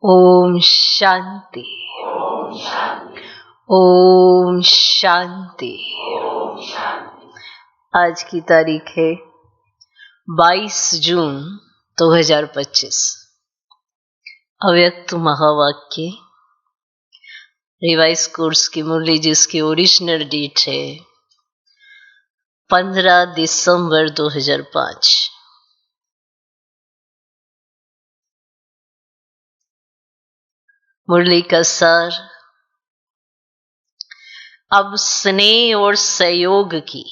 ओम शांति। ओम शांति। आज की तारीख है 22 जून 2025। अव्यक्त महावाक्य रिवाइज कोर्स की मुरली जिसकी ओरिजिनल डेट है 15 दिसंबर 2005। मुरली का सार, अब स्नेह और सहयोग की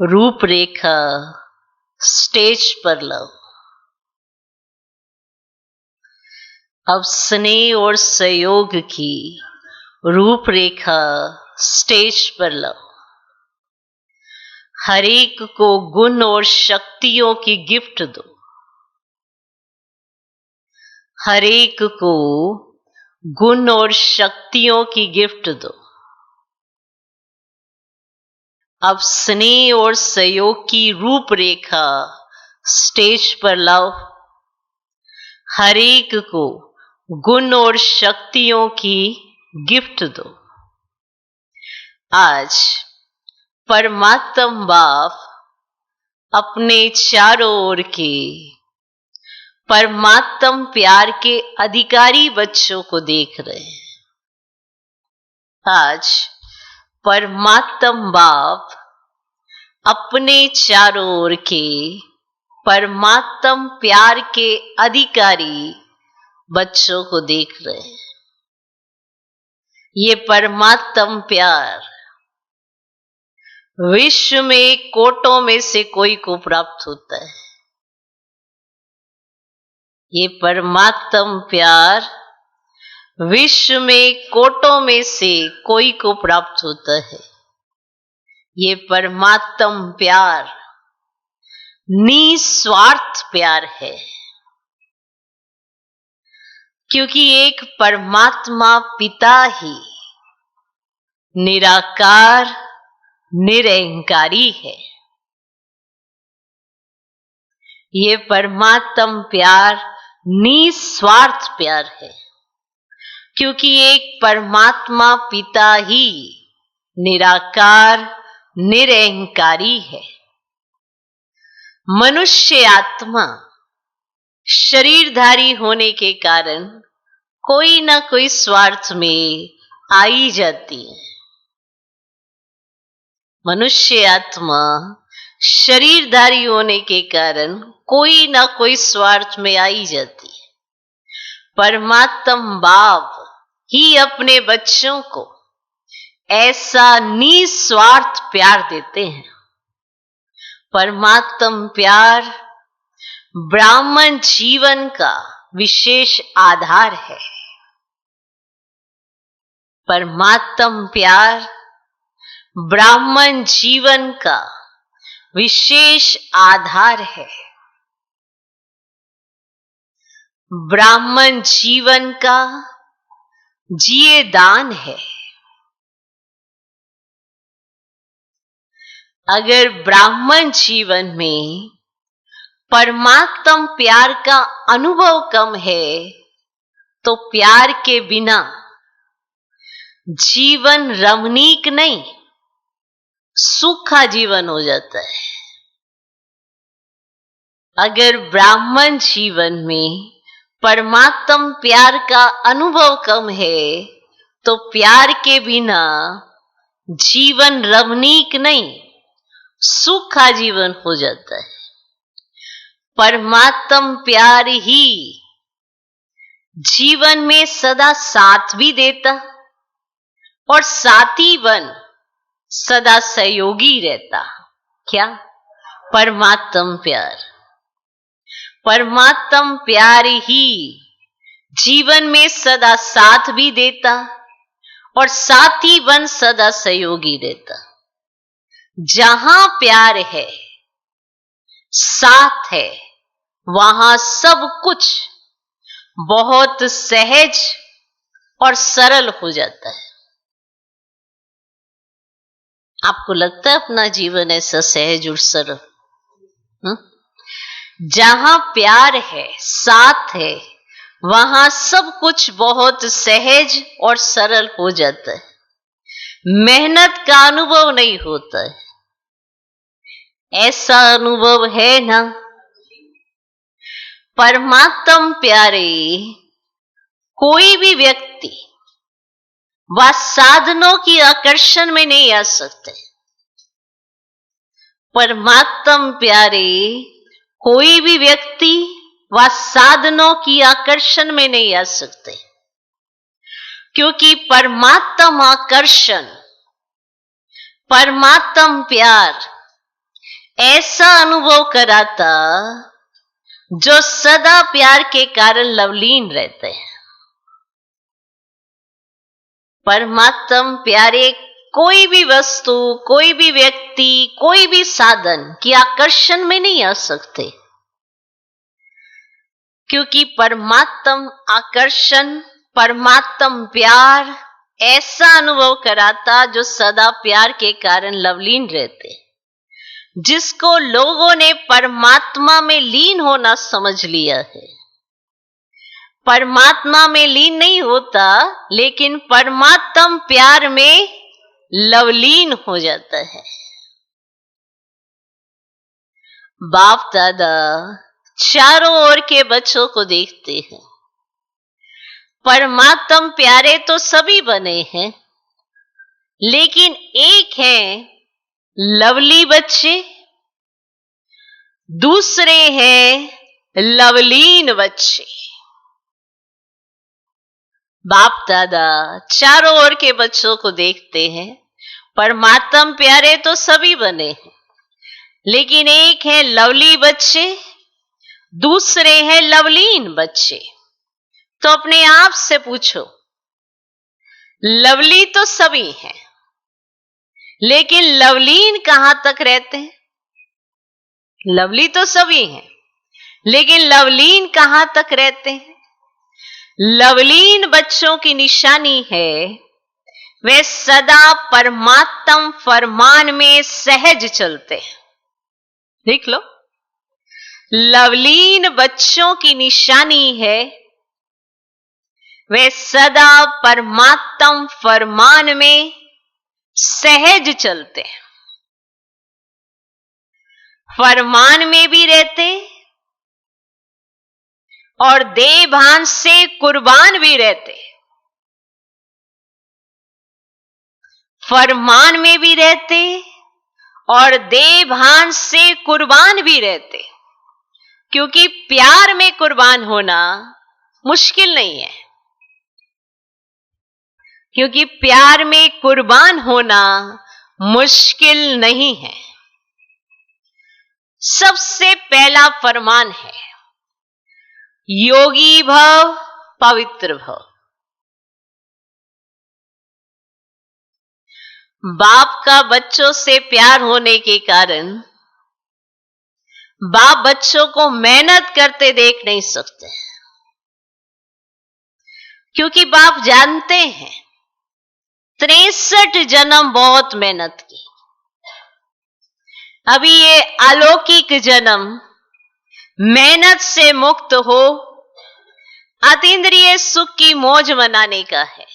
रूपरेखा स्टेज पर लाओ। अब स्नेह और सहयोग की रूपरेखा स्टेज पर लाओ। हर एक को गुण और शक्तियों की गिफ्ट दो। हर एक को गुण और शक्तियों की गिफ्ट दो। अब स्नेह और सहयोग की रूपरेखा स्टेज पर लाओ। हर एक को गुण और शक्तियों की गिफ्ट दो। आज परमात्मा बाप अपने चारों ओर के परमात्म प्यार के अधिकारी बच्चों को देख रहे हैं। आज परमात्मा बाप अपने चारों ओर के परमात्म प्यार के अधिकारी बच्चों को देख रहे हैं। ये परमात्म प्यार विश्व में कोटों में से कोई को प्राप्त होता है। ये परमात्म प्यार विश्व में कोटों में से कोई को प्राप्त होता है। ये परमात्म प्यार निस्वार्थ प्यार है, क्योंकि एक परमात्मा पिता ही निराकार निरहंकारी है। ये परमात्म प्यार निस्वार्थ प्यार है, क्योंकि एक परमात्मा पिता ही निराकार निरहंकारी है। मनुष्य आत्मा शरीरधारी होने के कारण कोई ना कोई स्वार्थ में आई जाती है। मनुष्य आत्मा शरीरधारी होने के कारण कोई ना कोई स्वार्थ में आई जाती है। परमात्मा बाप ही अपने बच्चों को ऐसा निस्वार्थ प्यार देते हैं। परमात्मा प्यार ब्राह्मण जीवन का विशेष आधार है। परमात्मा प्यार ब्राह्मण जीवन का विशेष आधार है। ब्राह्मण जीवन का जिए दान है। अगर ब्राह्मण जीवन में परमात्मा प्यार का अनुभव कम है तो प्यार के बिना जीवन रमणीक नहीं, सूखा जीवन हो जाता है। अगर ब्राह्मण जीवन में परमात्मा प्यार का अनुभव कम है तो प्यार के बिना जीवन रमणीक नहीं, सूखा जीवन हो जाता है। परमात्मा प्यार ही जीवन में सदा साथ भी देता और साथी बन सदा सहयोगी रहता। क्या? परमात्मा प्यार। परमात्मा प्यार ही जीवन में सदा साथ भी देता और साथी बन सदा सहयोगी रहता। जहां प्यार है, साथ है, वहां सब कुछ बहुत सहज और सरल हो जाता है। आपको लगता है अपना जीवन ऐसा सहज और सरल? जहां प्यार है, साथ है, वहां सब कुछ बहुत सहज और सरल हो जाता है। मेहनत का अनुभव नहीं होता है। ऐसा अनुभव है ना? परमात्म प्यारे, कोई भी व्यक्ति वह साधनों की आकर्षण में नहीं आ सकते। परमात्म प्यारे, कोई भी व्यक्ति वह साधनों की आकर्षण में नहीं आ सकते, क्योंकि परमात्म आकर्षण, परमात्म प्यार ऐसा अनुभव कराता जो सदा प्यार के कारण लवलीन रहते हैं। परमात्म प्यारे कोई भी वस्तु, कोई भी व्यक्ति, कोई भी साधन की आकर्षण में नहीं आ सकते, क्योंकि परमात्म आकर्षण, परमात्म प्यार ऐसा अनुभव कराता जो सदा प्यार के कारण लवलीन रहते, जिसको लोगों ने परमात्मा में लीन होना समझ लिया है। परमात्मा में लीन नहीं होता, लेकिन परमात्म प्यार में लवलीन हो जाता है। बाप दादा चारों ओर के बच्चों को देखते हैं। परमात्म प्यारे तो सभी बने हैं, लेकिन एक हैं लवली बच्चे, दूसरे हैं लवलीन बच्चे। बाप दादा चारों ओर के बच्चों को देखते हैं। परमात्म प्यारे तो सभी बने हैं, लेकिन एक है लवली बच्चे, दूसरे हैं लवलीन बच्चे। तो अपने आप से पूछो, लवली तो सभी हैं, लेकिन लवलीन कहां तक रहते हैं? लवली तो सभी हैं, लेकिन लवलीन कहां तक रहते हैं? लवलीन बच्चों की निशानी है वे सदा परमात्म फरमान में सहज चलते हैं। देख लो, लवलीन बच्चों की निशानी है वे सदा परमात्म फरमान में सहज चलते हैं। फरमान में भी रहते और देह भान से कुर्बान भी रहते। फरमान में भी रहते और देह भान से कुर्बान भी रहते, क्योंकि प्यार में कुर्बान होना मुश्किल नहीं है। क्योंकि प्यार में कुर्बान होना मुश्किल नहीं है। सबसे पहला फरमान है, योगी भव पवित्र भव। बाप का बच्चों से प्यार होने के कारण बाप बच्चों को मेहनत करते देख नहीं सकते, क्योंकि बाप जानते हैं 63 जन्म बहुत मेहनत की। अभी ये अलौकिक जन्म मेहनत से मुक्त हो अतीन्द्रिय सुख की मौज मनाने का है।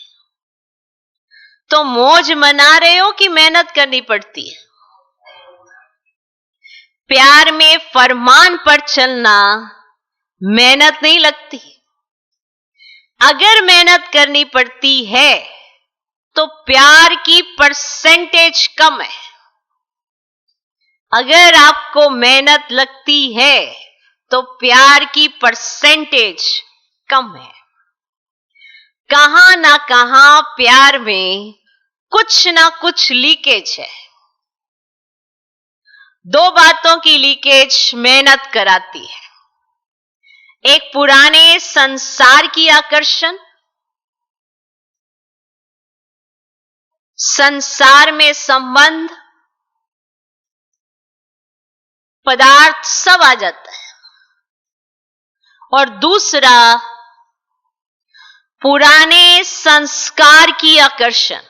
तो मौज मना रहे हो कि मेहनत करनी पड़ती है? प्यार में फरमान पर चलना मेहनत नहीं लगती। अगर मेहनत करनी पड़ती है तो प्यार की परसेंटेज कम है। अगर आपको मेहनत लगती है तो प्यार की परसेंटेज कम है। कहां ना कहां प्यार में कुछ ना कुछ लीकेज है। दो बातों की लीकेज मेहनत कराती है। एक पुराने संसार की आकर्षण, संसार में संबंध, पदार्थ सब आ जाता है। और दूसरा पुराने संस्कार की आकर्षण।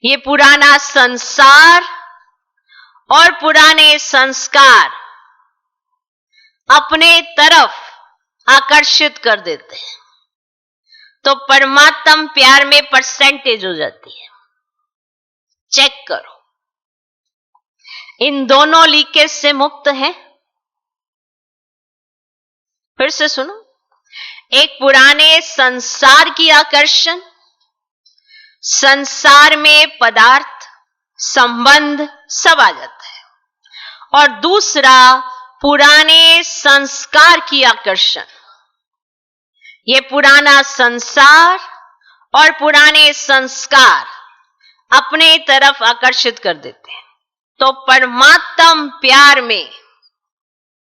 ये पुराना संसार और पुराने संस्कार अपने तरफ आकर्षित कर देते हैं, तो परमात्म प्यार में परसेंटेज हो जाती है। चेक करो, इन दोनों लीकेज से मुक्त है। फिर से सुनो, एक पुराने संसार की आकर्षण, संसार में पदार्थ, संबंध सब आ जाता है, और दूसरा पुराने संस्कार की आकर्षण। ये पुराना संसार और पुराने संस्कार अपने तरफ आकर्षित कर देते हैं, तो परमात्म प्यार में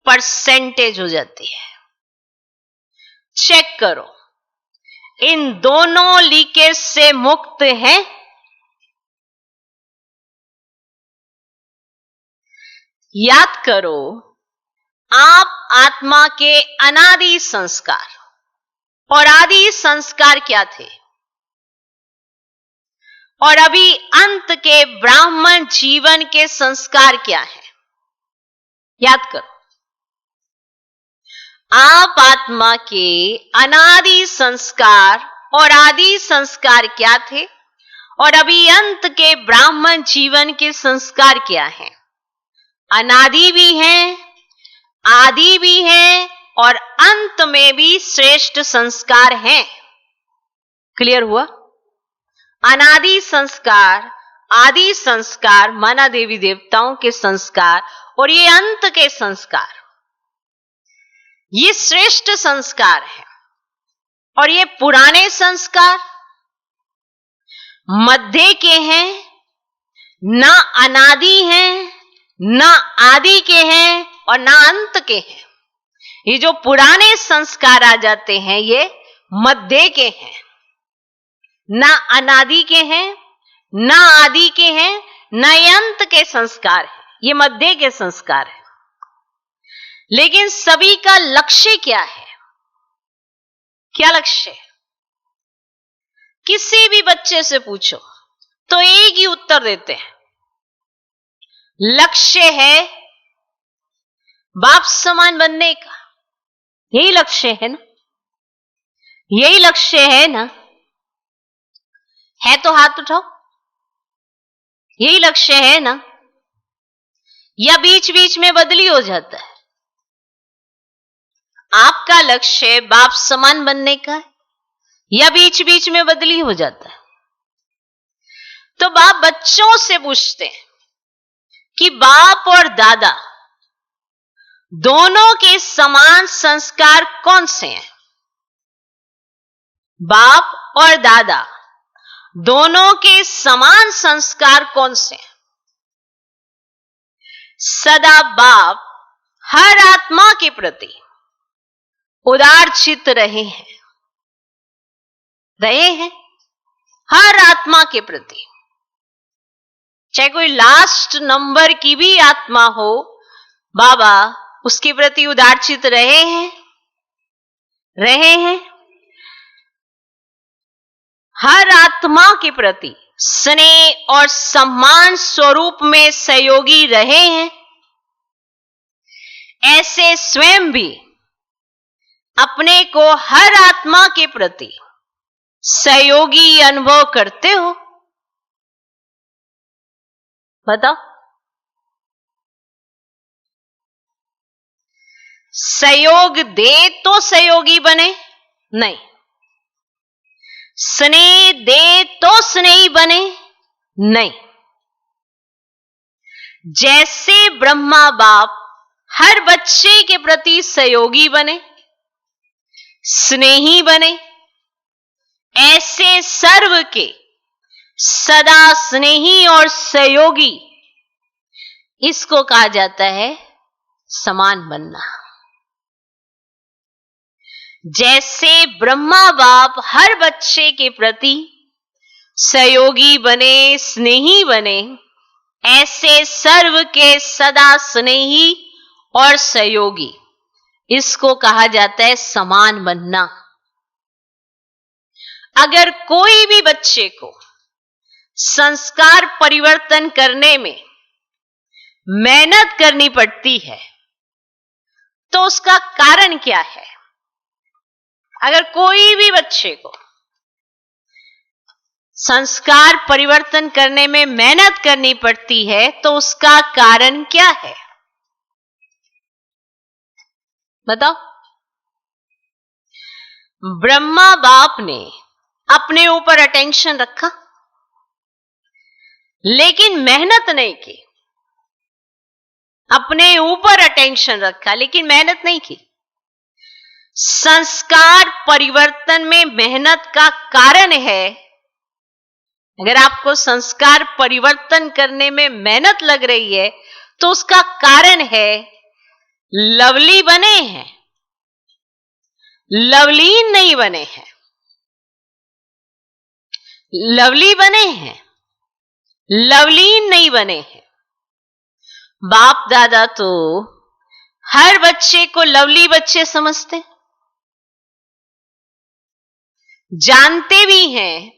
परसेंटेज हो जाती है। चेक करो, इन दोनों लीकेज से मुक्त है। याद करो, आप आत्मा के अनादि संस्कार और आदि संस्कार क्या थे, और अभी अंत के ब्राह्मण जीवन के संस्कार क्या है। याद करो, आप आत्मा के अनादि संस्कार और आदि संस्कार क्या थे, और अभी अंत के ब्राह्मण जीवन के संस्कार क्या हैं। अनादि भी हैं, आदि भी हैं, और अंत में भी श्रेष्ठ संस्कार हैं। क्लियर हुआ? अनादि संस्कार, आदि संस्कार माना देवी देवताओं के संस्कार, और ये अंत के संस्कार, ये श्रेष्ठ संस्कार है। और ये पुराने संस्कार मध्य के हैं, ना अनादि हैं, ना आदि के हैं, और ना अंत के हैं। ये जो पुराने संस्कार आ जाते हैं, ये मध्य के हैं, ना अनादि के हैं, ना आदि के हैं, ना ये अंत के संस्कार हैं, ये मध्य के संस्कार हैं। लेकिन सभी का लक्ष्य क्या है? क्या लक्ष्य है? किसी भी बच्चे से पूछो तो एक ही उत्तर देते हैं, लक्ष्य है बाप समान बनने का। यही लक्ष्य है ना? यही लक्ष्य है ना? है तो हाथ उठाओ। यही लक्ष्य है ना? या बीच बीच में बदली हो जाता है? आपका लक्ष्य बाप समान बनने का है, या बीच बीच में बदली हो जाता है? तो बाप बच्चों से पूछते हैं कि बाप और दादा दोनों के समान संस्कार कौन से हैं? बाप और दादा दोनों के समान संस्कार कौन से हैं? सदा बाप हर आत्मा के प्रति उदार चित्त रहे हैं, हर आत्मा के प्रति, चाहे कोई लास्ट नंबर की भी आत्मा हो, बाबा उसके प्रति उदार चित्त रहे हैं। हर आत्मा के प्रति स्नेह और सम्मान स्वरूप में सहयोगी रहे हैं। ऐसे स्वयं भी अपने को हर आत्मा के प्रति सहयोगी अनुभव करते हो? बताओ। सहयोग दे तो सहयोगी बने? नहीं। स्नेह दे तो स्नेही बने? नहीं। जैसे ब्रह्मा बाप हर बच्चे के प्रति सहयोगी बने, स्नेही बने, ऐसे सर्व के सदा स्नेही और सहयोगी, इसको कहा जाता है समान बनना। जैसे ब्रह्मा बाप हर बच्चे के प्रति सहयोगी बने, स्नेही बने, ऐसे सर्व के सदा स्नेही और सहयोगी, इसको कहा जाता है समान बनना। अगर कोई भी बच्चे को संस्कार परिवर्तन करने में मेहनत करनी पड़ती है, तो उसका कारण क्या है? अगर कोई भी बच्चे को संस्कार परिवर्तन करने में मेहनत करनी पड़ती है, तो उसका कारण क्या है? बताओ। ब्रह्मा बाप ने अपने ऊपर अटेंशन रखा, लेकिन मेहनत नहीं की। अपने ऊपर अटेंशन रखा, लेकिन मेहनत नहीं की। संस्कार परिवर्तन में मेहनत का कारण है, अगर आपको संस्कार परिवर्तन करने में मेहनत लग रही है, तो उसका कारण है लवली बने हैं, लवलीन नहीं बने हैं। लवली बने हैं, लवलीन नहीं बने हैं। बाप दादा तो हर बच्चे को लवली बच्चे समझते, जानते भी हैं,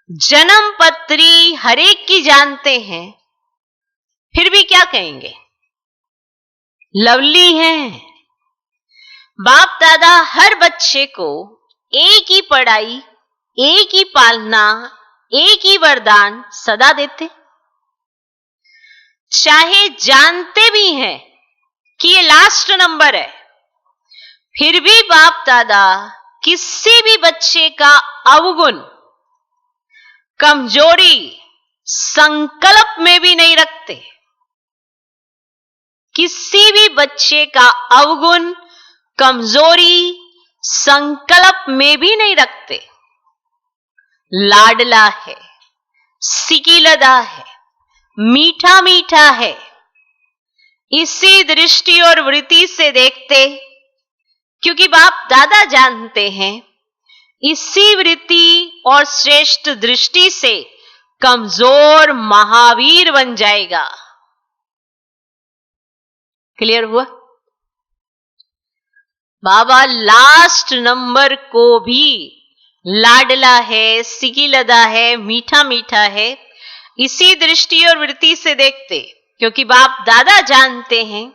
जन्म पत्री हर एक की जानते हैं, फिर भी क्या कहेंगे? लवली हैं। बाप दादा हर बच्चे को एक ही पढ़ाई, एक ही पालना, एक ही वरदान सदा देते, चाहे जानते भी हैं कि ये लास्ट नंबर है, फिर भी बाप दादा किसी भी बच्चे का अवगुण, कमजोरी संकल्प में भी नहीं रखते। किसी भी बच्चे का अवगुण, कमजोरी संकल्प में भी नहीं रखते। लाडला है, सिकीलदा है, मीठा मीठा है, इसी दृष्टि और वृत्ति से देखते, क्योंकि बाप दादा जानते हैं इसी वृत्ति और श्रेष्ठ दृष्टि से कमजोर महावीर बन जाएगा। क्लियर हुआ? बाबा लास्ट नंबर को भी लाडला है, सिकीलदा है, मीठा मीठा है, इसी दृष्टि और वृत्ति से देखते, क्योंकि बाप दादा जानते हैं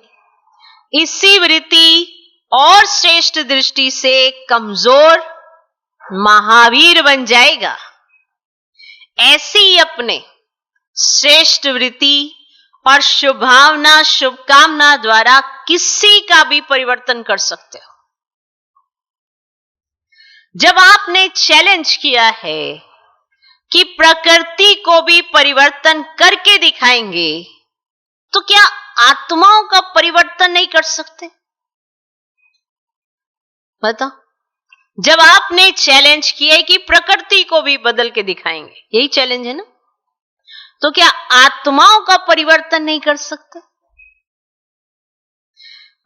इसी वृत्ति और श्रेष्ठ दृष्टि से कमजोर महावीर बन जाएगा। ऐसे ही अपने श्रेष्ठ वृत्ति और शुभावना, शुभकामना द्वारा किसी का भी परिवर्तन कर सकते हो। जब आपने चैलेंज किया है कि प्रकृति को भी परिवर्तन करके दिखाएंगे, तो क्या आत्माओं का परिवर्तन नहीं कर सकते? बताओ। जब आपने चैलेंज किया कि प्रकृति को भी बदल के दिखाएंगे, यही चैलेंज है ना, तो क्या आत्माओं का परिवर्तन नहीं कर सकते?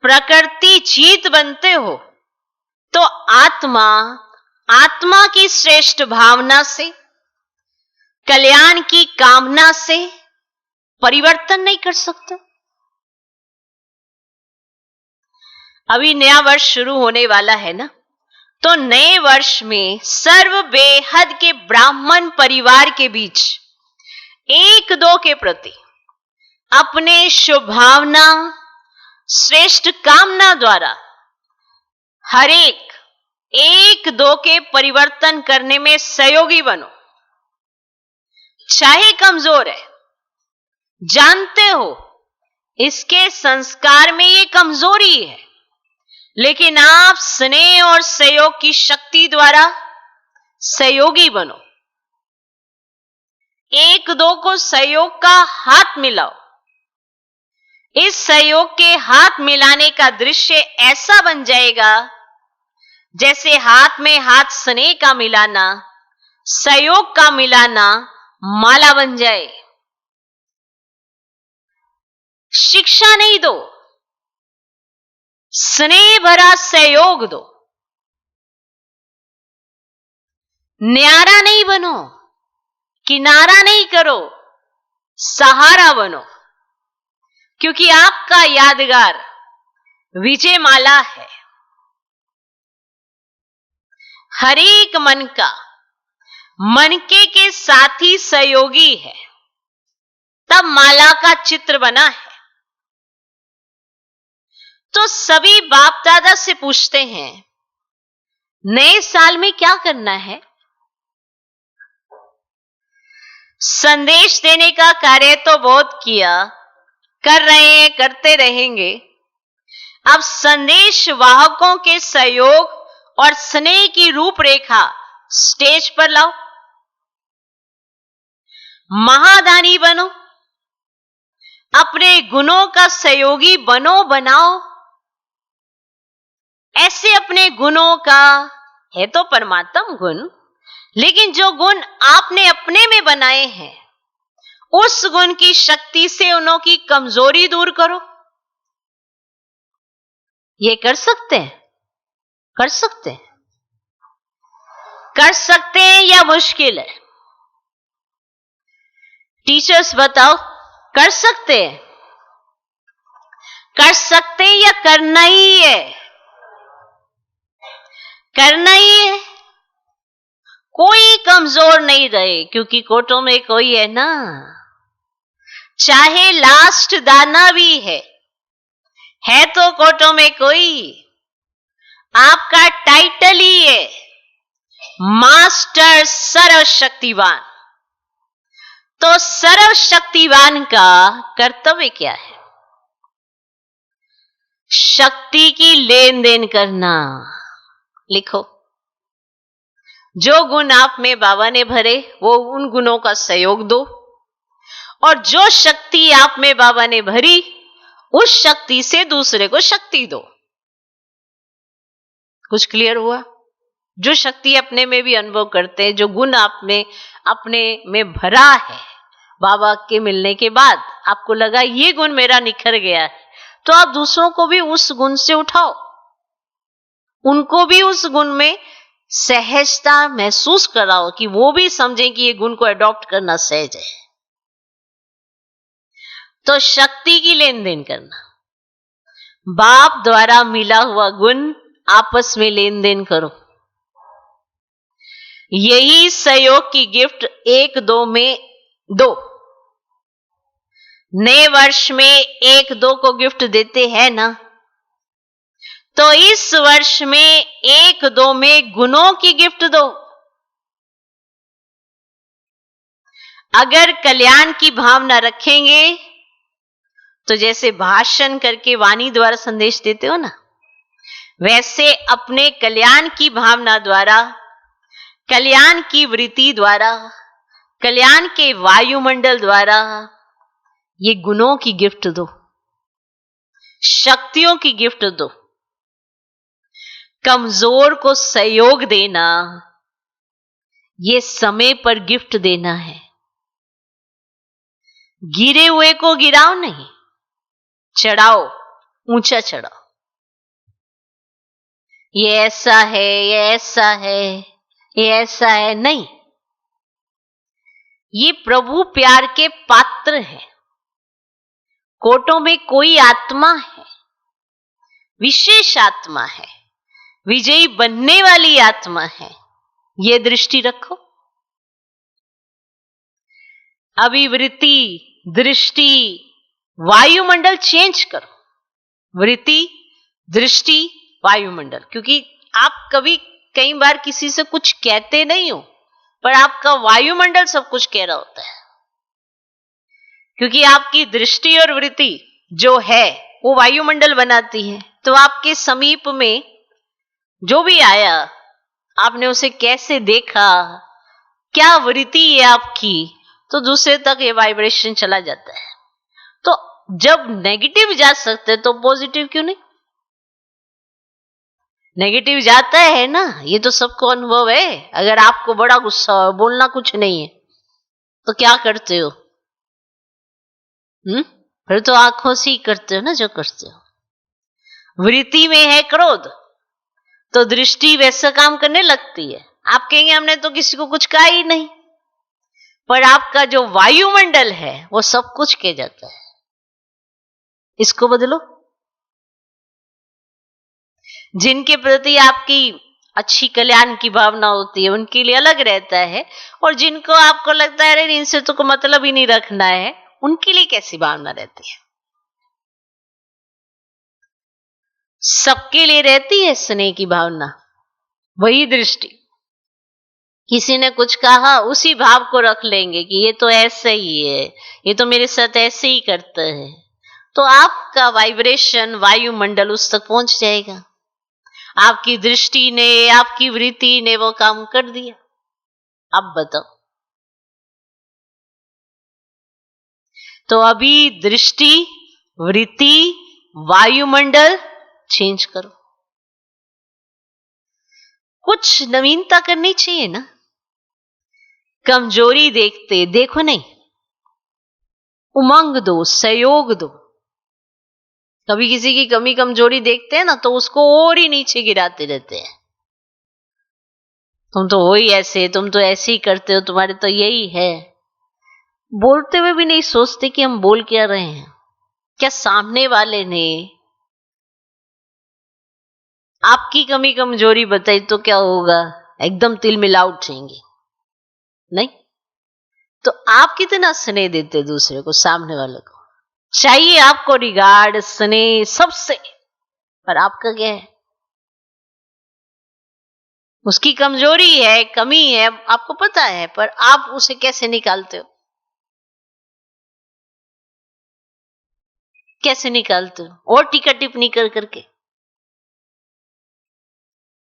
प्रकृति जीत बनते हो तो आत्मा की श्रेष्ठ भावना से, कल्याण की कामना से परिवर्तन नहीं कर सकते। अभी नया वर्ष शुरू होने वाला है ना, तो नए वर्ष में सर्व बेहद के ब्राह्मण परिवार के बीच एक दो के प्रति अपने शुभभावना, श्रेष्ठ कामना द्वारा हर एक दो के परिवर्तन करने में सहयोगी बनो। चाहे कमजोर है, जानते हो इसके संस्कार में ये कमजोरी है, लेकिन आप स्नेह और सहयोग की शक्ति द्वारा सहयोगी बनो। एक दो को सहयोग का हाथ मिलाओ। इस सहयोग के हाथ मिलाने का दृश्य ऐसा बन जाएगा जैसे हाथ में हाथ स्नेह का मिलाना, सहयोग का मिलाना माला बन जाए। शिक्षा नहीं दो, स्नेह भरा सहयोग दो। न्यारा नहीं बनो, किनारा नहीं करो, सहारा बनो, क्योंकि आपका यादगार विजय माला है। हर एक मन का मनके के साथी सहयोगी है, तब माला का चित्र बना है। तो सभी बाप दादा से पूछते हैं, नए साल में क्या करना है? संदेश देने का कार्य तो बहुत किया, कर रहे हैं, करते रहेंगे। अब संदेश वाहकों के सहयोग और स्नेह की रूपरेखा स्टेज पर लाओ। महादानी बनो, अपने गुणों का सहयोगी बनो, बनाओ। ऐसे अपने गुणों का है तो परमात्म गुण, लेकिन जो गुण आपने अपने में बनाए हैं, उस गुण की शक्ति से उन्हों की कमजोरी दूर करो। ये कर सकते हैं? कर सकते हैं? कर सकते हैं या मुश्किल है? टीचर्स बताओ, कर सकते हैं? कर सकते हैं या करना ही है? करना ही है। कोई कमजोर नहीं रहे, क्योंकि कोटों में कोई है ना, चाहे लास्ट दाना भी है तो कोटों में कोई। आपका टाइटल ही है मास्टर सर्वशक्तिवान। तो सर्वशक्तिवान का कर्तव्य क्या है? शक्ति की लेन देन करना। लिखो, जो गुण आप में बाबा ने भरे, वो उन गुणों का सहयोग दो, और जो शक्ति आप में बाबा ने भरी, उस शक्ति से दूसरे को शक्ति दो। कुछ क्लियर हुआ? जो शक्ति अपने में भी अनुभव करते हैं, जो गुण आप में अपने में भरा है, बाबा के मिलने के बाद आपको लगा ये गुण मेरा निखर गया है, तो आप दूसरों को भी उस गुण से उठाओ, उनको भी उस गुण में सहजता महसूस कराओ, कि वो भी समझें कि ये गुण को अडॉप्ट करना सहज है। तो शक्ति की लेन देन करना, बाप द्वारा मिला हुआ गुण आपस में लेन देन करो। यही सहयोग की गिफ्ट 1-2 में दो। नए वर्ष में 1-2 को गिफ्ट देते हैं ना, तो इस वर्ष में 1-2 में गुणों की गिफ्ट दो। अगर कल्याण की भावना रखेंगे, तो जैसे भाषण करके वाणी द्वारा संदेश देते हो ना, वैसे अपने कल्याण की भावना द्वारा, कल्याण की वृत्ति द्वारा, कल्याण के वायुमंडल द्वारा ये गुणों की गिफ्ट दो, शक्तियों की गिफ्ट दो। कमजोर को सहयोग देना, ये समय पर गिफ्ट देना है। गिरे हुए को गिराओ नहीं, चढ़ाओ, ऊंचा चढ़ाओ। ये ऐसा है, ये ऐसा है, ये ऐसा है, नहीं। ये प्रभु प्यार के पात्र है। कोटों में कोई आत्मा है, विशेष आत्मा है, विजयी बनने वाली आत्मा है। ये दृष्टि रखो। अभी वृत्ति, दृष्टि, वायुमंडल चेंज करो। वृत्ति, दृष्टि, वायुमंडल। क्योंकि आप कभी कई बार किसी से कुछ कहते नहीं हो, पर आपका वायुमंडल सब कुछ कह रहा होता है। क्योंकि आपकी दृष्टि और वृत्ति जो है वो वायुमंडल बनाती है। तो आपके समीप में जो भी आया, आपने उसे कैसे देखा, क्या वृत्ति है आपकी, तो दूसरे तक ये वाइब्रेशन चला जाता है। तो जब नेगेटिव जा सकते तो पॉजिटिव क्यों नहीं? नेगेटिव जाता है ना, ये तो सबको अनुभव है। अगर आपको बड़ा गुस्सा हो, बोलना कुछ नहीं है, तो क्या करते हो? फिर तो आंखों से ही करते हो ना जो करते हो। वृत्ति में है क्रोध, तो दृष्टि वैसा काम करने लगती है। आप कहेंगे हमने तो किसी को कुछ कहा ही नहीं, पर आपका जो वायुमंडल है वो सब कुछ कह जाता है। इसको बदलो। जिनके प्रति आपकी अच्छी कल्याण की भावना होती है उनके लिए अलग रहता है, और जिनको आपको लगता है अरे इनसे तो कोई मतलब ही नहीं रखना है, उनके लिए कैसी भावना रहती है? सबके लिए रहती है स्नेह की भावना, वही दृष्टि। किसी ने कुछ कहा उसी भाव को रख लेंगे कि ये तो ऐसे ही है, ये तो मेरे साथ ऐसे ही करता है, तो आपका वाइब्रेशन वायुमंडल उस तक पहुंच जाएगा। आपकी दृष्टि ने, आपकी वृत्ति ने वो काम कर दिया। अब बताओ, तो अभी दृष्टि, वृत्ति, वायुमंडल चेंज करो। कुछ नवीनता करनी चाहिए ना। कमजोरी देखते देखो नहीं, उमंग दो, सहयोग दो। कभी किसी की कमी कमजोरी देखते हैं ना तो उसको और ही नीचे गिराते रहते हैं। तुम तो हो ही ऐसे, तुम तो ऐसे ही करते हो, तुम्हारे तो यही है। बोलते हुए भी नहीं सोचते कि हम बोल क्या रहे हैं। क्या सामने वाले ने आपकी कमी कमजोरी बताई तो क्या होगा? एकदम तिल मिला उठेंगे। नहीं तो आप कितना स्नेह देते दूसरे को, सामने वाले को। चाहिए आपको रिगार्ड, स्नेह सबसे, पर आपका क्या है? उसकी कमजोरी है, कमी है, आपको पता है, पर आप उसे कैसे निकालते हो? कैसे निकालते हो? और टीका टिप्पणी कर करके।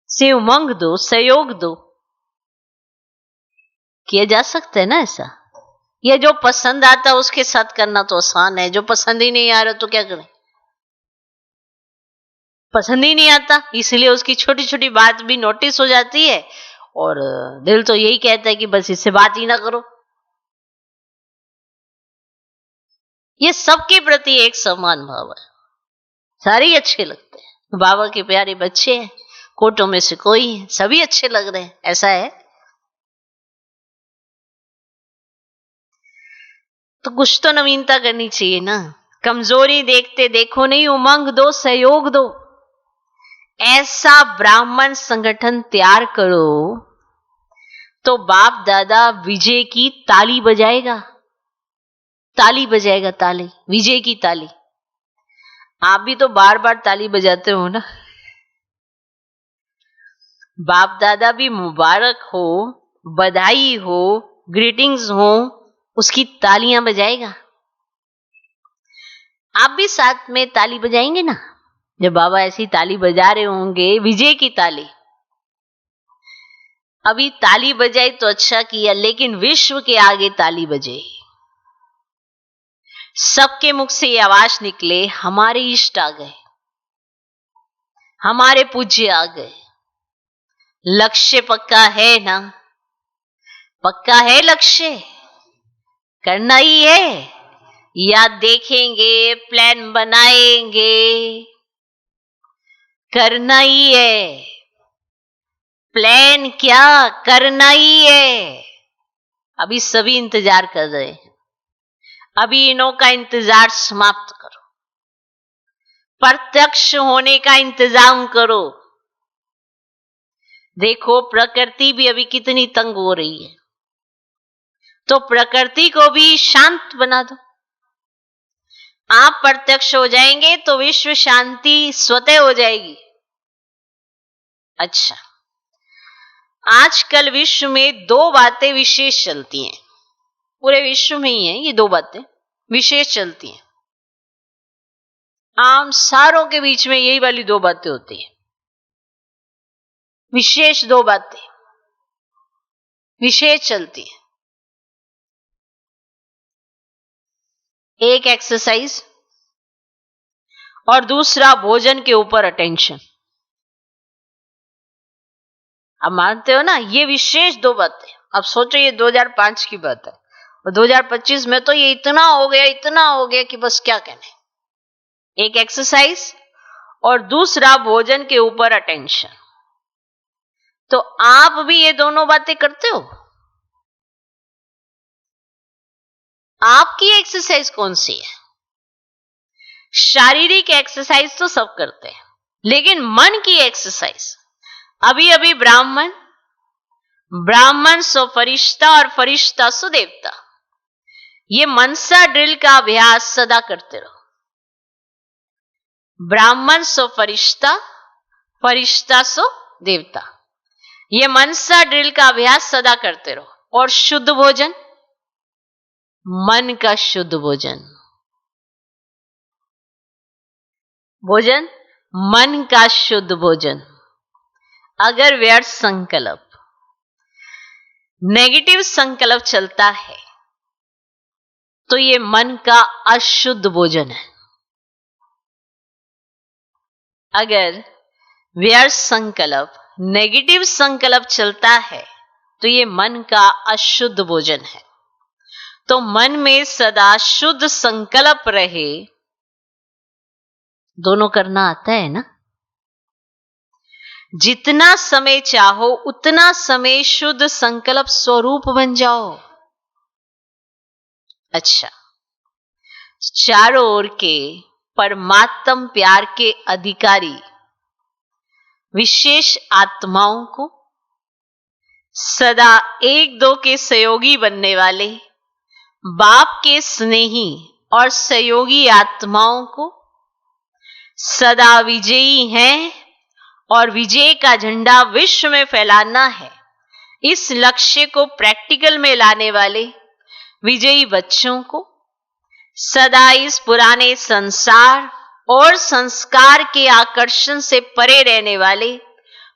से उमंग दो, सहयोग दो। किया जा सकता है ना ऐसा। ये जो पसंद आता है उसके साथ करना तो आसान है, जो पसंद ही नहीं आ रहा तो क्या करें? पसंद ही नहीं आता, इसलिए उसकी छोटी छोटी बात भी नोटिस हो जाती है, और दिल तो यही कहता है कि बस इससे बात ही ना करो। ये सबके प्रति एक समान भाव है, सारे ही अच्छे लगते हैं। बाबा के प्यारे बच्चे हैं, कोटों में से कोई है, सभी अच्छे लग रहे हैं, ऐसा है। तो कुछ तो नवीनता करनी चाहिए ना। कमजोरी देखते देखो नहीं, उमंग दो, सहयोग दो। ऐसा ब्राह्मण संगठन तैयार करो तो बाप दादा विजय की ताली बजाएगा। ताली बजाएगा, ताली, विजय की ताली। आप भी तो बार बार ताली बजाते हो ना। बाप दादा भी मुबारक हो, बधाई हो, ग्रीटिंग्स हो, उसकी तालियां बजाएगा। आप भी साथ में ताली बजाएंगे ना, जब बाबा ऐसी ताली बजा रहे होंगे, विजय की ताली। अभी ताली बजाई तो अच्छा किया, लेकिन विश्व के आगे ताली बजे। सबके मुख से ये आवाज निकले, हमारे इष्ट आ गए, हमारे पूज्य आ गए। लक्ष्य पक्का है ना? पक्का है लक्ष्य? करना ही है या देखेंगे, प्लान बनाएंगे? करना ही है। प्लान क्या, करना ही है। अभी सभी इंतजार कर रहे हैं, अभी इन्हों का इंतजार समाप्त करो, प्रत्यक्ष होने का इंतजाम करो। देखो प्रकृति भी अभी कितनी तंग हो रही है, तो प्रकृति को भी शांत बना दो। आप प्रत्यक्ष हो जाएंगे तो विश्व शांति स्वतः हो जाएगी। अच्छा, आजकल विश्व में दो बातें विशेष चलती हैं, पूरे विश्व में ही है ये दो बातें विशेष चलती हैं। आम सारों के बीच में यही वाली दो बातें होती हैं, विशेष दो बातें विशेष चलती हैं। एक एक्सरसाइज और दूसरा भोजन के ऊपर अटेंशन। अब मानते हो ना, ये विशेष दो बातें। अब सोचो ये 2005 की बात है, और 2025 में तो ये इतना हो गया कि बस क्या कहने। एक एक्सरसाइज और दूसरा भोजन के ऊपर अटेंशन। तो आप भी ये दोनों बातें करते हो? आपकी एक्सरसाइज कौन सी है? शारीरिक एक्सरसाइज तो सब करते हैं, लेकिन मन की एक्सरसाइज, अभी अभी ब्राह्मण, ब्राह्मण सो फरिश्ता और फरिश्ता सो देवता। ये मनसा ड्रिल का अभ्यास सदा करते रहो। ब्राह्मण सो फरिश्ता, फरिश्ता सो देवता। ये मनसा ड्रिल का अभ्यास सदा करते रहो। और शुद्ध भोजन, मन का शुद्ध भोजन, भोजन मन का शुद्ध भोजन। अगर व्यर्थ संकल्प, नेगेटिव संकल्प चलता है तो ये मन का अशुद्ध भोजन है। अगर व्यर्थ संकल्प, नेगेटिव संकल्प चलता है तो ये मन का अशुद्ध भोजन है। तो मन में सदा शुद्ध संकल्प रहे, दोनों करना आता है ना। जितना समय चाहो उतना समय शुद्ध संकल्प स्वरूप बन जाओ। अच्छा, चारों ओर के परमात्म प्यार के अधिकारी विशेष आत्माओं को, सदा एक दो के सहयोगी बनने वाले बाप के स्नेही और सहयोगी आत्माओं को सदा विजयी हैं और विजय का झंडा विश्व में फैलाना है, इस लक्ष्य को प्रैक्टिकल में लाने वाले विजयी बच्चों को, सदा इस पुराने संसार और संस्कार के आकर्षण से परे रहने वाले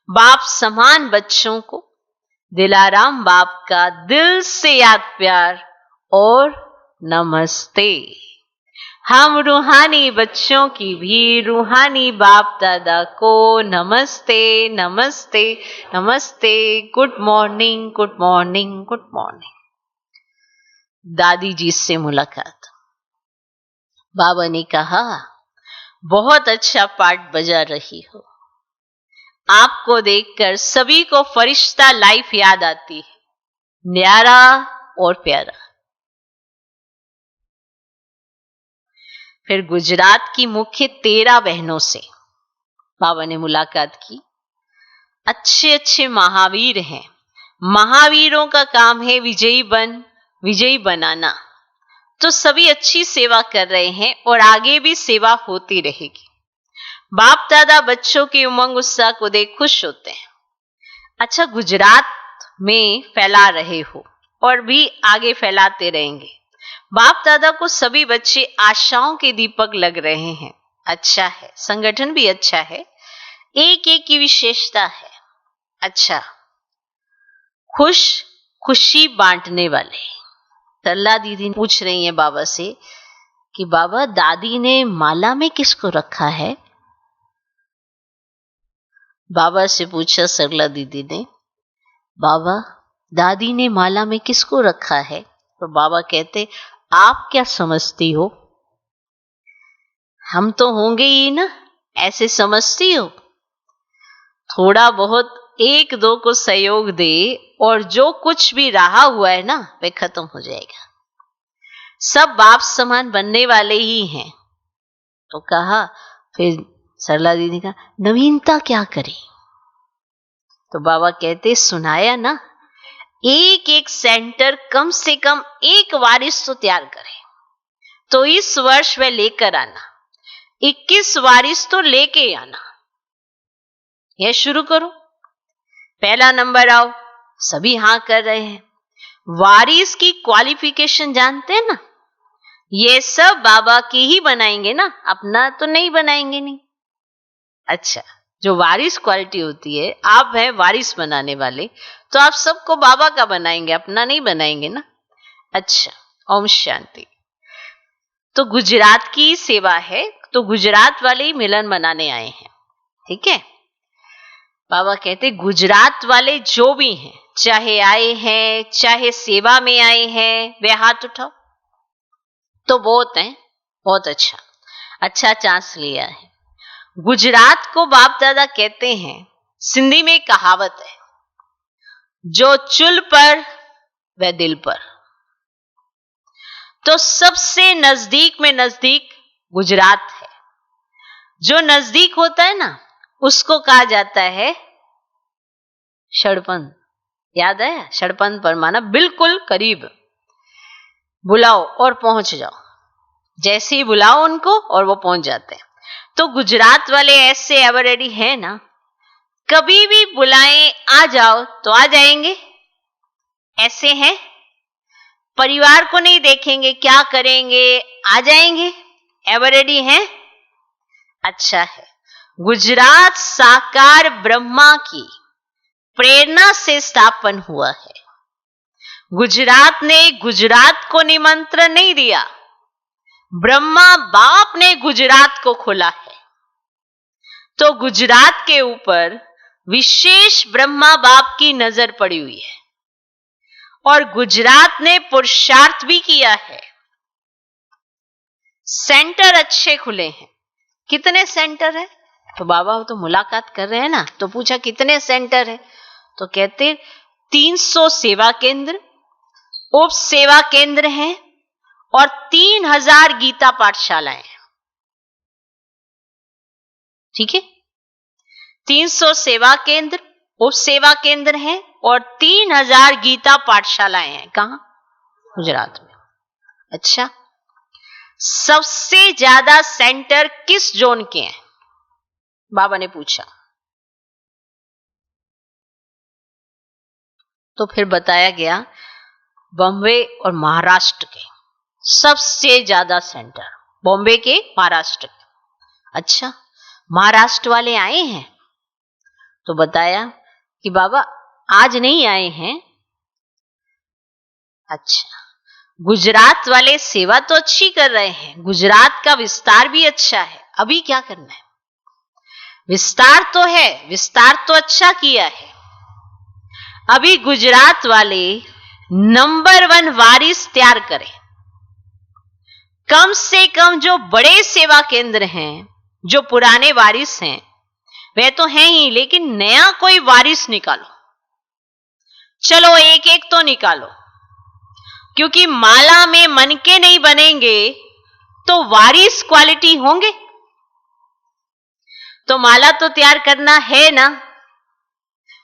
बाप समान बच्चों को दिलाराम बाप का दिल से याद प्यार और नमस्ते। हम रूहानी बच्चों की भी रूहानी बाप दादा को नमस्ते नमस्ते नमस्ते। Good morning good morning good morning. दादी जी से मुलाकात। बाबा ने कहा, बहुत अच्छा पाठ बजा रही हो। आपको देखकर सभी को फरिश्ता लाइफ याद आती है, न्यारा और प्यारा। फिर गुजरात की मुख्य 13 बहनों से बाबा ने मुलाकात की। अच्छे अच्छे महावीर हैं। महावीरों का काम है विजयी बनाना। तो सभी अच्छी सेवा कर रहे हैं और आगे भी सेवा होती रहेगी। बाप दादा बच्चों के उमंग उत्साह को देख खुश होते हैं। अच्छा, गुजरात में फैला रहे हो और भी आगे फैलाते रहेंगे। बाप दादा को सभी बच्चे आशाओं के दीपक लग रहे हैं। अच्छा है, संगठन भी अच्छा है, एक एक की विशेषता है। अच्छा, खुशी बांटने वाले। सरला दीदी पूछ रही है बाबा से कि बाबा, दादी ने माला में किसको रखा है? बाबा से पूछा सरला दीदी ने, बाबा दादी ने माला में किसको रखा है? तो बाबा कहते, आप क्या समझती हो? हम तो होंगे ही ना, ऐसे समझती हो? थोड़ा बहुत एक दो को सहयोग दे और जो कुछ भी रहा हुआ है ना, वे खत्म हो जाएगा। सब बाप समान बनने वाले ही हैं। तो कहा, फिर सरला दीदी ने कहा, नवीनता क्या करे? तो बाबा कहते, सुनाया ना, एक एक सेंटर कम से कम एक वारिस तो तैयार करे। तो इस वर्ष वह लेकर आना, 21 वारिस तो लेके आना। यह शुरू करो, पहला नंबर आओ। सभी हाँ कर रहे हैं। वारिस की क्वालिफिकेशन जानते हैं ना, ये सब बाबा की ही बनाएंगे ना, अपना तो नहीं बनाएंगे नहीं। अच्छा, जो वारिस क्वालिटी होती है, आप हैं वारिस बनाने वाले, तो आप सबको बाबा का बनाएंगे, अपना नहीं बनाएंगे ना। अच्छा, ओम शांति। तो गुजरात की सेवा है, तो गुजरात वाले ही मिलन मनाने आए हैं। ठीक है, बाबा कहते, गुजरात वाले जो भी हैं, चाहे आए हैं चाहे सेवा में आए हैं, वे हाथ उठाओ। तो बहुत हैं, बहुत अच्छा चांस लिया है। गुजरात को बाप दादा कहते हैं, सिंधी में कहावत है, जो चुल पर वह दिल पर। तो सबसे नजदीक में नजदीक गुजरात है। जो नजदीक होता है ना, उसको कहा जाता है षड़पन, याद है? षड़पन पर माना बिल्कुल करीब, बुलाओ और पहुंच जाओ। जैसे ही बुलाओ उनको और वो पहुंच जाते हैं। तो गुजरात वाले ऐसे एवर रेडी है ना, कभी भी बुलाएं आ जाओ तो आ जाएंगे, ऐसे हैं। परिवार को नहीं देखेंगे, क्या करेंगे, आ जाएंगे, एवर रेडी हैं। अच्छा है। गुजरात साकार ब्रह्मा की प्रेरणा से स्थापन हुआ है। गुजरात ने गुजरात को निमंत्रण नहीं दिया, ब्रह्मा बाप ने गुजरात को खोला है। तो गुजरात के ऊपर विशेष ब्रह्मा बाप की नजर पड़ी हुई है और गुजरात ने पुरुषार्थ भी किया है। सेंटर अच्छे खुले हैं। कितने सेंटर है? तो बाबा तो मुलाकात कर रहे हैं ना, तो पूछा कितने सेंटर है? तो कहते 300 सेवा केंद्र, उप सेवा केंद्र हैं और 3000 गीता पाठशालाएं हैं। ठीक है, 300 सेवा केंद्र, उप सेवा केंद्र हैं और 3000 गीता पाठशालाएं हैं। कहां? गुजरात में। अच्छा, सबसे ज्यादा सेंटर किस जोन के हैं? बाबा ने पूछा। तो फिर बताया गया बॉम्बे और महाराष्ट्र के सबसे ज्यादा सेंटर, बॉम्बे के, महाराष्ट्र के। अच्छा, महाराष्ट्र वाले आए हैं? तो बताया कि बाबा आज नहीं आए हैं। अच्छा, गुजरात वाले सेवा तो अच्छी कर रहे हैं, गुजरात का विस्तार भी अच्छा है, अभी क्या करना है? विस्तार तो है, विस्तार तो अच्छा किया है, अभी गुजरात वाले नंबर 1 वारिस तैयार करें। कम से कम जो बड़े सेवा केंद्र हैं, जो पुराने वारिस हैं, वे तो हैं ही, लेकिन नया कोई वारिस निकालो। चलो एक एक तो निकालो, क्योंकि माला में मन के नहीं बनेंगे तो वारिस क्वालिटी होंगे। तो माला तो तैयार करना है ना।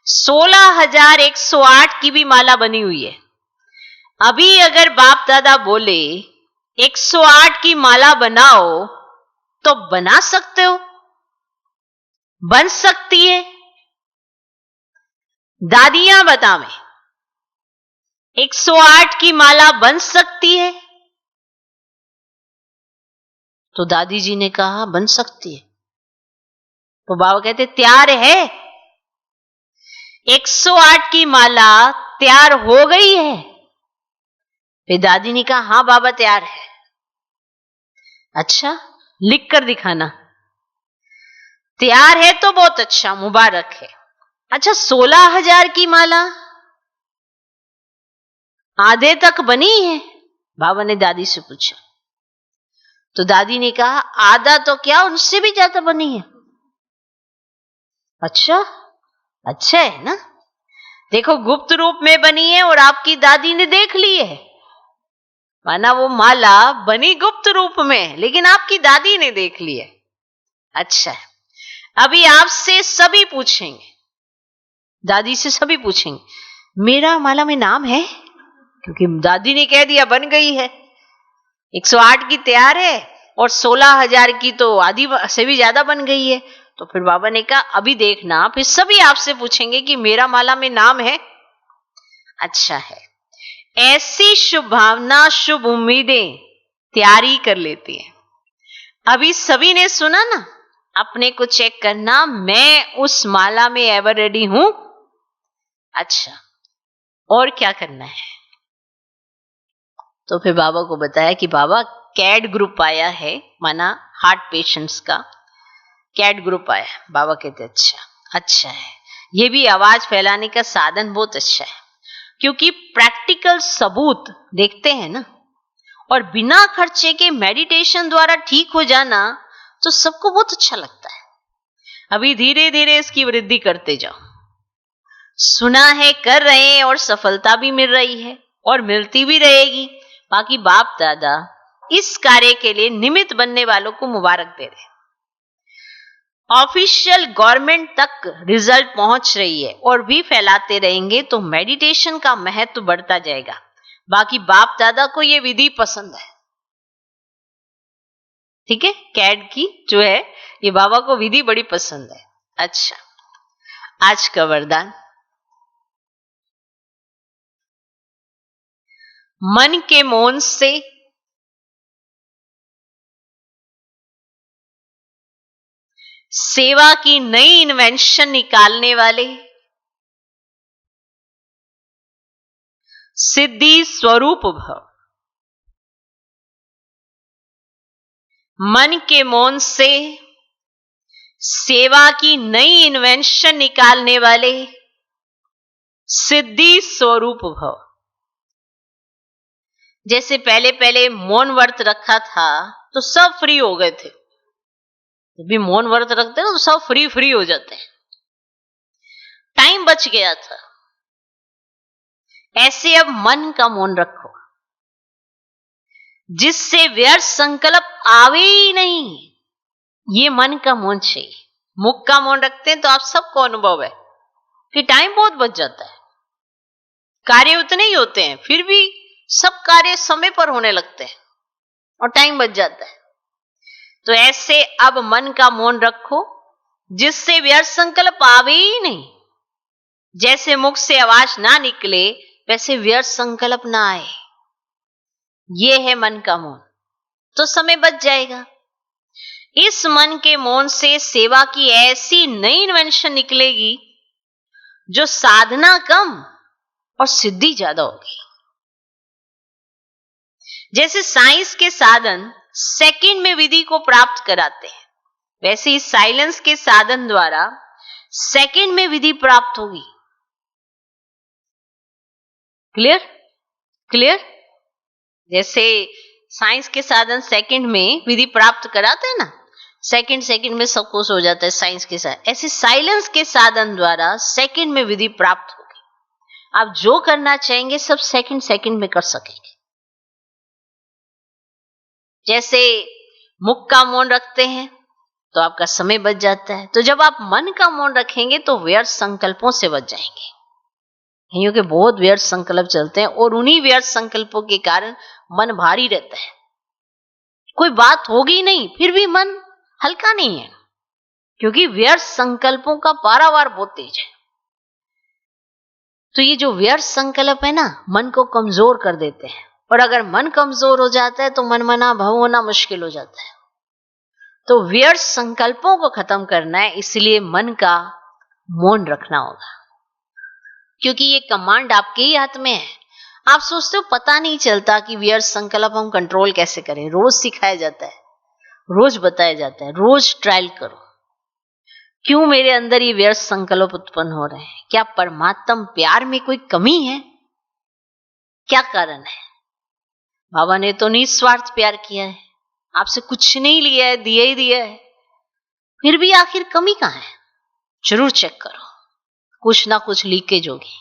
16,108 की भी माला बनी हुई है। अभी अगर बाप दादा बोले 108 की माला बनाओ तो बना सकते हो, बन सकती है। दादियां बतावें, 108 की माला बन सकती है? तो दादी जी ने कहा बन सकती है। तो बाबा कहते तैयार है? 108 की माला तैयार हो गई है? फिर दादी ने कहा हां बाबा तैयार है। अच्छा, लिख कर दिखाना। तैयार है तो बहुत अच्छा, मुबारक है। अच्छा, 16,000 की माला आधे तक बनी है? बाबा ने दादी से पूछा। तो दादी ने कहा आधा तो क्या, उनसे भी ज्यादा बनी है। अच्छा, अच्छा है ना। देखो, गुप्त रूप में बनी है और आपकी दादी ने देख ली है, माना वो माला बनी गुप्त रूप में, लेकिन आपकी दादी ने देख ली है। अच्छा है, अभी आपसे सभी पूछेंगे, दादी से सभी पूछेंगे मेरा माला में नाम है? क्योंकि दादी ने कह दिया बन गई है, 108 की तैयार है और 16,000 की तो आधी से भी ज्यादा बन गई है। तो फिर बाबा ने कहा अभी देखना, फिर सभी आपसे पूछेंगे कि मेरा माला में नाम है। अच्छा है, ऐसी शुभ भावना, शुभ उम्मीदें तैयारी कर लेती है। अभी सभी ने सुना ना, अपने को चेक करना, मैं उस माला में एवर रेडी हूं। अच्छा, और क्या करना है? तो फिर बाबा को बताया कि बाबा कैड ग्रुप आया है, माना हार्ट पेशेंट्स का कैड ग्रुप आया। बाबा कहते अच्छा, अच्छा है, ये भी आवाज फैलाने का साधन बहुत अच्छा है, क्योंकि प्रैक्टिकल सबूत देखते हैं ना, और बिना खर्चे के मेडिटेशन द्वारा ठीक हो जाना तो सबको बहुत अच्छा लगता है। अभी धीरे धीरे इसकी वृद्धि करते जाओ। सुना है, कर रहे हैं और सफलता भी मिल रही है और मिलती भी रहेगी। बाकी बाप दादा इस कार्य के लिए निमित्त बनने वालों को मुबारक दे रहे हैं। ऑफिशियल गवर्नमेंट तक रिजल्ट पहुंच रही है और भी फैलाते रहेंगे तो मेडिटेशन का महत्व बढ़ता जाएगा। बाकी बाप दादा को ये विधि पसंद है, ठीक है, कैड की जो है ये बाबा को विधि बड़ी पसंद है। अच्छा, आज का वरदान, मन के मौन से सेवा की नई इन्वेंशन निकालने वाले सिद्धि स्वरूप भव। मन के मौन से सेवा की नई इन्वेंशन निकालने वाले सिद्धि स्वरूप भव। जैसे पहले पहले मौन व्रत रखा था तो सब फ्री हो गए थे, जब भी मौन व्रत रखते हैं ना तो सब फ्री फ्री हो जाते हैं, टाइम बच गया था। ऐसे अब मन का मौन रखो जिससे व्यर्थ संकल्प आवे ही नहीं, ये मन का मौन चाहिए। मुख का मौन रखते हैं तो आप सबको अनुभव है कि टाइम बहुत बच जाता है, कार्य उतने ही होते हैं फिर भी सब कार्य समय पर होने लगते हैं और टाइम बच जाता है। तो ऐसे अब मन का मौन रखो जिससे व्यर्थ संकल्प आवे ही नहीं, जैसे मुख से आवाज ना निकले वैसे व्यर्थ संकल्प ना आए, ये है मन का मौन, तो समय बच जाएगा। इस मन के मौन से सेवा की ऐसी नई इन्वेंशन निकलेगी जो साधना कम और सिद्धि ज्यादा होगी। जैसे साइंस के साधन सेकंड में विधि को प्राप्त कराते हैं, वैसे ही साइलेंस के साधन द्वारा सेकंड में विधि प्राप्त होगी। Clear clear? जैसे साइंस के साधन सेकंड में विधि प्राप्त कराते हैं ना, सेकंड में सब कुछ हो जाता है साइंस के साथ, ऐसे साइलेंस के साधन द्वारा सेकंड में विधि प्राप्त होगी। आप जो करना चाहेंगे सब सेकंड में कर सकेंगे। जैसे मुख का मौन रखते हैं तो आपका समय बच जाता है, तो जब आप मन का मौन रखेंगे तो व्यर्थ संकल्पों से बच जाएंगे। कईयों के बहुत व्यर्थ संकल्प चलते हैं और उन्हीं व्यर्थ संकल्पों के कारण मन भारी रहता है, कोई बात होगी नहीं फिर भी मन हल्का नहीं है, क्योंकि व्यर्थ संकल्पों का पारावार बहुत तेज है। तो ये जो व्यर्थ संकल्प है ना, मन को कमजोर कर देते हैं, और अगर मन कमजोर हो जाता है तो मनमना भव होना मुश्किल हो जाता है। तो व्यर्थ संकल्पों को खत्म करना है, इसलिए मन का मौन रखना होगा, क्योंकि ये कमांड आपके ही हाथ में है। आप सोचते हो पता नहीं चलता कि व्यर्थ संकल्प हम कंट्रोल कैसे करें, रोज सिखाया जाता है, रोज बताया जाता है, रोज ट्रायल करो। क्यों मेरे अंदर ये व्यर्थ संकल्प उत्पन्न हो रहे हैं? क्या परमात्म प्यार में कोई कमी है? क्या कारण है? बाबा ने तो निस्वार्थ प्यार किया है, आपसे कुछ नहीं लिया है, दिया ही दिया है, फिर भी आखिर कमी कहां है? जरूर चेक करो, कुछ ना कुछ लीकेज होगी।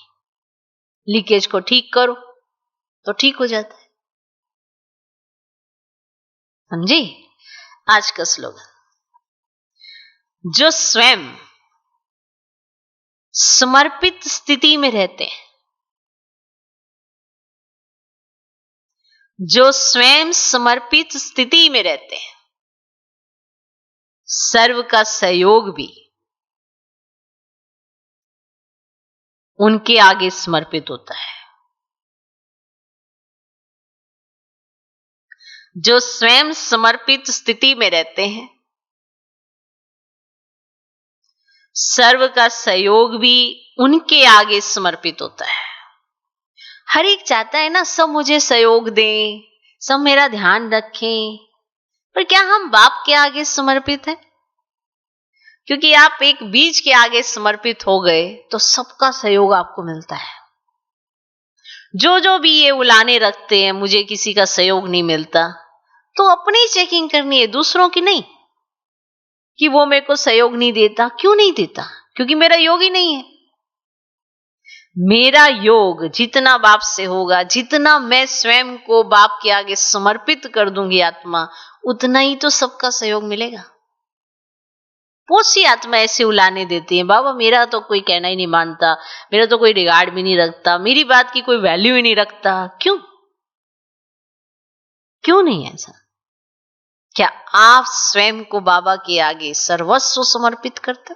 लीकेज को ठीक करो तो ठीक हो जाता है। समझे? आज का स्लोगन, जो स्वयं समर्पित स्थिति में रहते हैं, जो स्वयं समर्पित स्थिति में रहते हैं, सर्व का सहयोग भी उनके आगे समर्पित होता है। जो स्वयं समर्पित स्थिति में रहते हैं, सर्व का सहयोग भी उनके आगे समर्पित होता है। हर एक चाहता है ना सब मुझे सहयोग दें, सब मेरा ध्यान रखें, पर क्या हम बाप के आगे समर्पित हैं? क्योंकि आप एक बीज के आगे समर्पित हो गए तो सबका सहयोग आपको मिलता है। जो भी ये उलाने रखते हैं मुझे किसी का सहयोग नहीं मिलता, तो अपनी चेकिंग करनी है, दूसरों की नहीं, कि वो मेरे को सहयोग नहीं देता। क्यों नहीं देता? क्योंकि मेरा योग ही नहीं है। मेरा योग जितना बाप से होगा, जितना मैं स्वयं को बाप के आगे समर्पित कर दूंगी आत्मा, उतना ही तो सबका सहयोग मिलेगा। बहुत सी आत्मा ऐसे उलाने देती है, बाबा मेरा तो कोई कहना ही नहीं मानता, मेरा तो कोई रिगार्ड भी नहीं रखता, मेरी बात की कोई वैल्यू ही नहीं रखता। क्यों? क्यों नहीं ऐसा? क्या आप स्वयं को बाबा के आगे सर्वस्व समर्पित करते?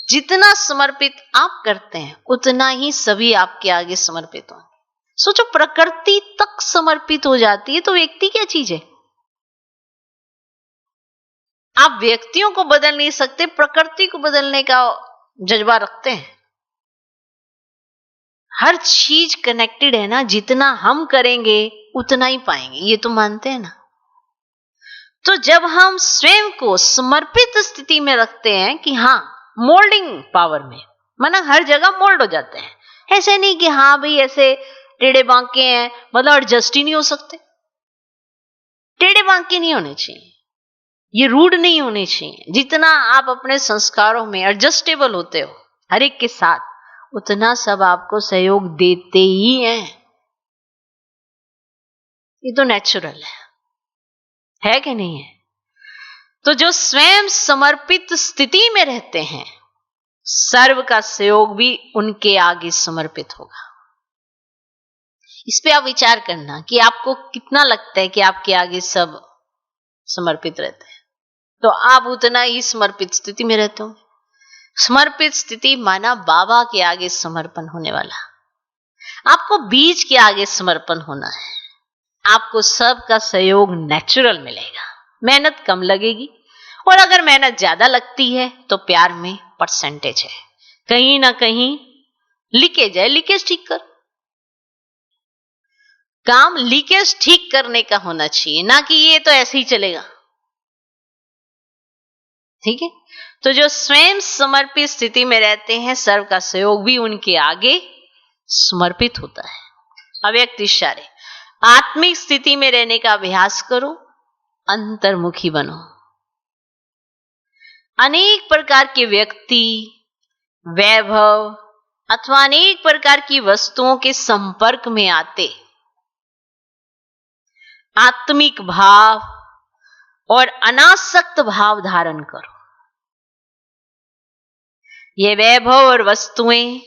जितना समर्पित आप करते हैं उतना ही सभी आपके आगे समर्पित होंगे। सोचो, प्रकृति तक समर्पित हो जाती है तो व्यक्ति क्या चीज है? आप व्यक्तियों को बदल नहीं सकते, प्रकृति को बदलने का जज्बा रखते हैं। हर चीज कनेक्टेड है ना, जितना हम करेंगे उतना ही पाएंगे, ये तो मानते हैं ना। तो जब हम स्वयं को समर्पित स्थिति में रखते हैं कि हाँ, मोल्डिंग पावर में, माना हर जगह मोल्ड हो जाते हैं। ऐसे नहीं कि हाँ भाई ऐसे टेढ़े बांके हैं, मतलब एडजस्ट ही नहीं हो सकते। टेढ़े बांके नहीं होने चाहिए, ये रूड नहीं होने चाहिए। जितना आप अपने संस्कारों में एडजस्टेबल होते हो हर एक के साथ, उतना सब आपको सहयोग देते ही हैं। ये तो नेचुरल है कि नहीं है? तो जो स्वयं समर्पित स्थिति में रहते हैं, सर्व का सहयोग भी उनके आगे समर्पित होगा। इस पे आप विचार करना कि आपको कितना लगता है कि आपके आगे सब समर्पित रहते हैं, तो आप उतना ही समर्पित स्थिति में रहते हो। समर्पित स्थिति माना बाबा के आगे समर्पण होने वाला। आपको बीज के आगे समर्पण होना है। आपको सबका सहयोग नेचुरल मिलेगा, मेहनत कम लगेगी, और अगर मेहनत ज्यादा लगती है तो प्यार में परसेंटेज है, कहीं ना कहीं लीकेज है, लीकेज ठीक कर। काम लीकेज ठीक करने का होना चाहिए, ना कि ये तो ऐसे ही चलेगा। ठीक है? तो जो स्वयं समर्पित स्थिति में रहते हैं, सर्व का सहयोग भी उनके आगे समर्पित होता है। अव्यक्त इशारे, आत्मिक स्थिति में रहने का अभ्यास करो, अंतर्मुखी बनो। अनेक प्रकार के व्यक्ति, वैभव अथवा अनेक प्रकार की वस्तुओं के संपर्क में आते आत्मिक भाव और अनासक्त भाव धारण करो। ये वैभव और वस्तुएं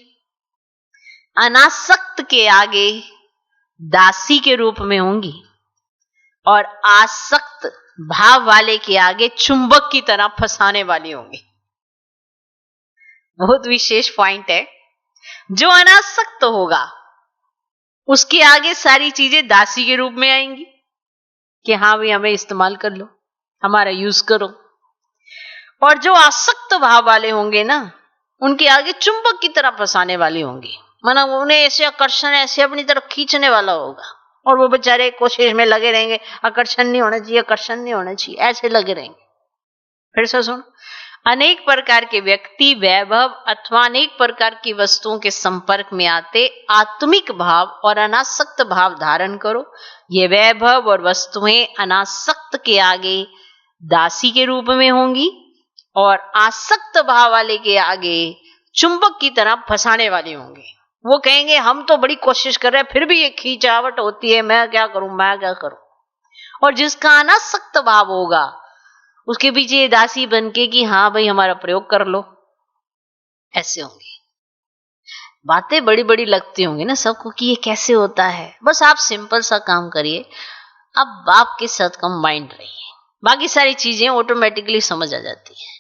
अनासक्त के आगे दासी के रूप में होंगी, और आसक्त भाव वाले के आगे चुंबक की तरह फंसाने वाली होंगी। बहुत विशेष पॉइंट है। जो अनासक्त होगा उसके आगे सारी चीजें दासी के रूप में आएंगी कि हाँ भाई हमें इस्तेमाल कर लो, हमारा यूज करो। और जो आसक्त भाव वाले होंगे ना, उनके आगे चुंबक की तरह फंसाने वाली होंगी, माना उन्हें ऐसे आकर्षण ऐसे अपनी तरफ खींचने वाला होगा, और वो बेचारे कोशिश में लगे रहेंगे, आकर्षण नहीं होना चाहिए, आकर्षण नहीं होना चाहिए, ऐसे लगे रहेंगे। फिर से सुनो, अनेक प्रकार के व्यक्ति, वैभव अथवा अनेक प्रकार की वस्तुओं के संपर्क में आते आत्मिक भाव और अनासक्त भाव धारण करो। ये वैभव और वस्तुएं अनासक्त के आगे दासी के रूप में होंगी, और आसक्त भाव वाले के आगे चुंबक की तरह फंसाने वाली होंगी। वो कहेंगे हम तो बड़ी कोशिश कर रहे हैं, फिर भी ये खींचावट होती है, मैं क्या करूं, मैं क्या करूं। और जिसका अनासक्त भाव होगा उसके पीछे ये दासी बनके कि हाँ भाई हमारा प्रयोग कर लो, ऐसे होंगे। बातें बड़ी बड़ी लगती होंगी ना सबको कि ये कैसे होता है। बस आप सिंपल सा काम करिए, आप बाप के साथ कंबाइंड रहिए, बाकी सारी चीजें ऑटोमेटिकली समझ आ जाती है।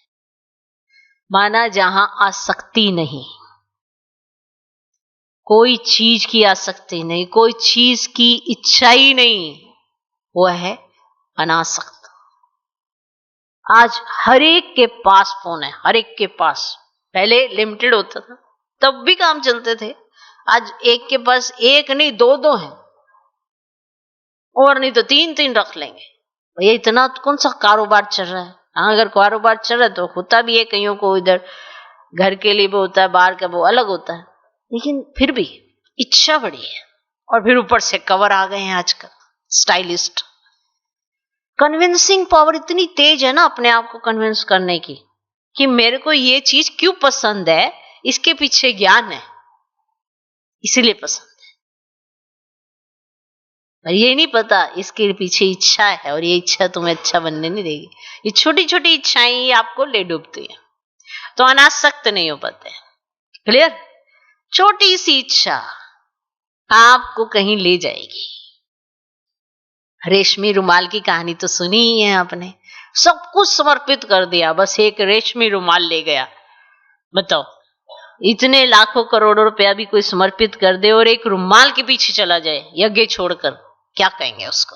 माना जहां आसक्ति नहीं, कोई चीज की आसक्ति नहीं, कोई चीज की इच्छा ही नहीं, वो है अनासक्त। आज हर एक के पास फोन है, हर एक के पास। पहले लिमिटेड होता था तब भी काम चलते थे, आज एक के पास एक नहीं दो दो है, और नहीं तो तीन तीन रख लेंगे। भैया इतना कौन सा कारोबार चल रहा है? हाँ, अगर कारोबार चल रहा है तो होता भी है, कईयों को इधर घर के लिए भी होता है, बाहर का वो अलग होता है, लेकिन फिर भी इच्छा बड़ी है। और फिर ऊपर से कवर आ गए हैं आजकल, स्टाइलिस्ट। कन्विंसिंग पावर इतनी तेज है ना अपने आप को कन्विंस करने की कि मेरे को ये चीज क्यों पसंद है, इसके पीछे ज्ञान है, इसीलिए पसंद है। और ये नहीं पता इसके पीछे इच्छा है और ये इच्छा तुम्हें अच्छा बनने नहीं देगी। ये छोटी छोटी इच्छाएं ही आपको ले डूबती है, तो अनासक्त नहीं हो पाते। क्लियर? छोटी सी इच्छा आपको कहीं ले जाएगी। रेशमी रुमाल की कहानी तो सुनी ही है आपने, सब कुछ समर्पित कर दिया, बस एक रेशमी रुमाल ले गया। बताओ, इतने लाखों करोड़ों रुपया भी कोई समर्पित कर दे और एक रुमाल के पीछे चला जाए यज्ञ छोड़कर, क्या कहेंगे उसको?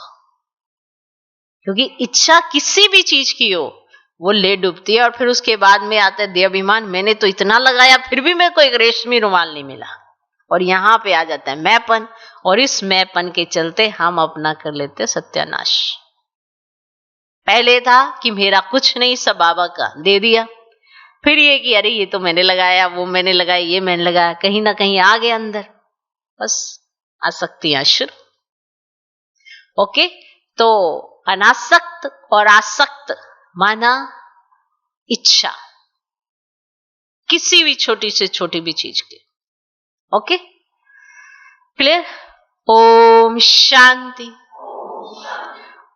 क्योंकि इच्छा किसी भी चीज की हो वो ले डूबती है, और फिर उसके बाद में आता है देहाभिमान। मैंने तो इतना लगाया फिर भी मेरे को एक रेशमी रुमाल नहीं मिला, और यहां पे आ जाता है मैंपन, और इस मैंपन के चलते हम अपना कर लेते सत्यानाश। पहले था कि मेरा कुछ नहीं, सब बाबा का, दे दिया। फिर ये कि अरे ये तो मैंने लगाया, वो मैंने लगाया, ये मैंने लगाया, कहीं ना कहीं आ गए अंदर, बस आसक्तियां शुरू। ओके, तो अनासक्त और आसक्त माना इच्छा किसी भी छोटी से छोटी भी चीज की। Okay, clear? ओम शांति।